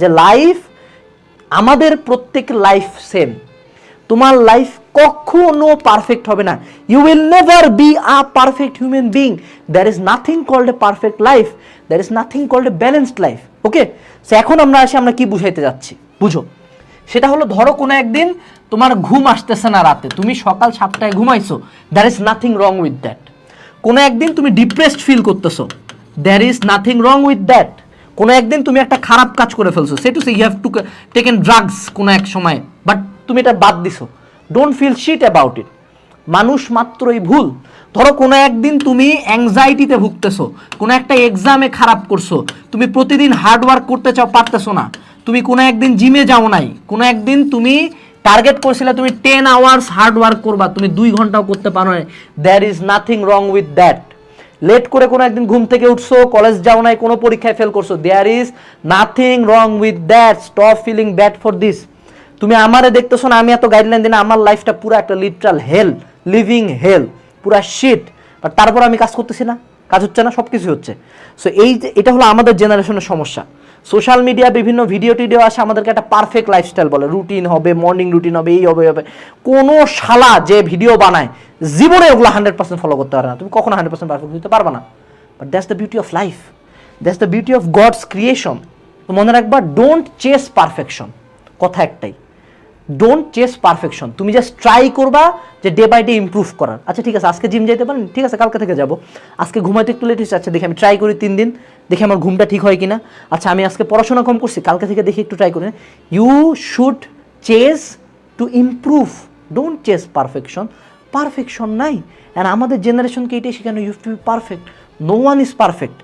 যে লাইফ আমাদের প্রত্যেক লাইফ সেম, তোমার লাইফ কখনো পারফেক্ট হবে না। You will never be a perfect human being. There is nothing called a perfect life, there is nothing called a balanced life. Okay, so এখন আমরা কি বুঝাইতে যাচ্ছি বুঝো। সেটা হলো ধরো কোনো একদিন তোমার ঘুম আসতেছে না রাতে, তুমি সকাল 7টায় ঘুমাইছো, there is nothing wrong with that. কোনো একদিন তুমি ডিপ্রেসড ফিল করতেছো, there is nothing wrong with that. কোনো একদিন তুমি একটা খারাপ কাজ করে ফেলছো, say to say you have to taken drugs কোনো এক সময়, বাট তুমি এটা বাদ দিছো, don't feel shit about it. মানুষ মাত্রই ভুল। ধরো কোনো একদিন তুমি অ্যাংজাইটিতে ভুগতেছো, কোনো একটা এক্সামে খারাপ করছো, তুমি প্রতিদিন হার্ড ওয়ার্ক করতে চাও, পারতেছো না, তুমি কোনো একদিন জিমে যাও নাই, কোনো একদিন তুমি টার্গেট করছিলে তুমি 10 আওয়ার্স হার্ড ওয়ার্ক করবা, তুমি 2 ঘন্টাও করতে পারো না, there is nothing wrong with that. Late করে কোনো একদিন ঘুম থেকে উঠছো, কলেজ যাও নাই, কোনো পরীক্ষায় ফেল করছো, there is nothing wrong with that. Stop feeling bad for this. তুমি আমারে দেখতেছো না, আমি এত গাইডলাইন দিই না, আমার লাইফটা পুরো একটা লিটারাল হেল, লিভিং হেল, পুরা শিট, বাট তারপর আমি কাজ করতেছি না, কাজ হচ্ছে না, সব কিছু হচ্ছে। সো এটা হলো আমাদের জেনারেশনের সমস্যা। সোশ্যাল মিডিয়া বিভিন্ন ভিডিও টিডিও আসে, আমাদেরকে একটা পারফেক্ট লাইফস্টাইল বলে, রুটিন হবে, মর্নিং রুটিন হবে, এই হবে হবে। কোনো শালা যে ভিডিও বানায় জীবনে ওগুলো 100% ফলো করতে পারে না, তুমি কখনো 100% পারফেক্ট হতে পারবে না। But that's the beauty of life, that's the beauty of God's creation. তো মনে রাখবা, ডোন্ট চেস পারফেকশন। কথা একটাই, ডোন্ট চেস পারফেকশন। তুমি জাস্ট ট্রাই করবা যে ডে বাই ডে ইমপ্রুভ করার। আচ্ছা ঠিক আছে, আজকে জিম যেতে পারেন, ঠিক আছে কালকে থেকে যাব। আজকে ঘুমাইতে একটু লেট হচ্ছে, আচ্ছা দেখি আমি ট্রাই করি 3 দিন, দেখি আমার ঘুমটা ঠিক হয় কিনা। আচ্ছা আমি আজকে পড়াশোনা কম করছি, কালকে থেকে দেখি একটু ট্রাই করি। You should chase to improve, don't chase perfection. Perfection নাই, অ্যান্ড আমাদের জেনারেশনকে এটাই শেখানো, you have to be perfect. No one is perfect.